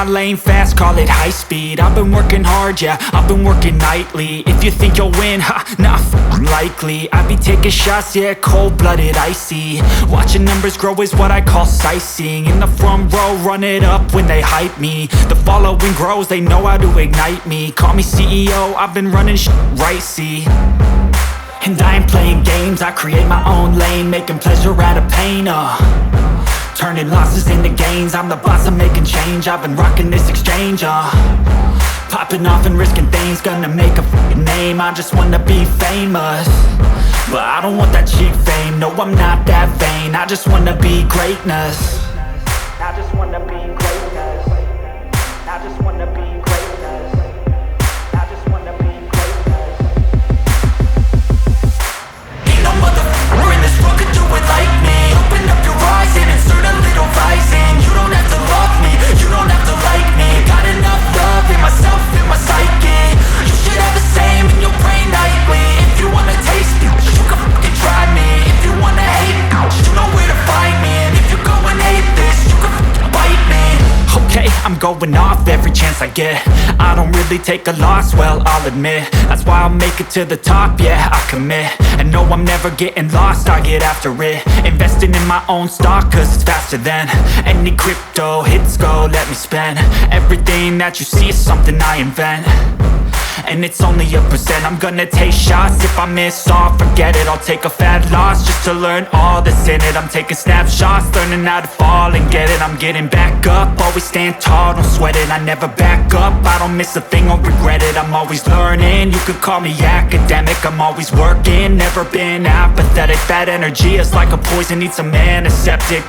lane fast, call it high speed. I've been working hard, yeah, I've been working nightly. If you think you'll win, ha, not likely. I be taking shots, yeah, cold-blooded, icy. Watching numbers grow is what I call sightseeing. In the front row, run it up when they hype me. The following grows, they know how to ignite me. Call me CEO, I've been running right, see. And I ain't playing games, I create my own lane, making pleasure out of pain, turning losses into gains. I'm the boss, I'm making change. I've been rocking this exchange, popping off and risking things. Gonna make a f***ing name. I just wanna be famous, but I don't want that cheap fame. No, I'm not that vain. I just wanna be greatness. I just wanna be greatness. I just wanna be greatness. I just wanna be greatness. Ain't no motherfucker in this world could do it like me. Open up your eyes and insert a little rising. You don't have to love me, you don't have to like me. Got enough love in myself, in my psyche. You should have the same in your brain nightly. If you wanna taste me, you can fucking try me. If you wanna hate me, you know where to find me. And if you go and hate this, you can fucking bite me. Okay, I'm going off every chance I get. I don't really take a loss, well, I'll admit. That's why I'll make it to the top, yeah, I commit. And no, I'm never getting lost, I get after it. Investing in my own stock, cause it's faster than any crypto hits go, let me spend. Everything that you see is something I invent, and it's only a percent. I'm gonna take shots, if I miss all, forget it. I'll take a fat loss just to learn all that's in it. I'm taking snapshots, learning how to fall and get it. I'm getting back up, always stand tall, don't sweat it. I never back up, I don't miss a thing or regret it. I'm always learning, you could call me academic. I'm always working, never been apathetic. That energy is like a poison, needs some antiseptic.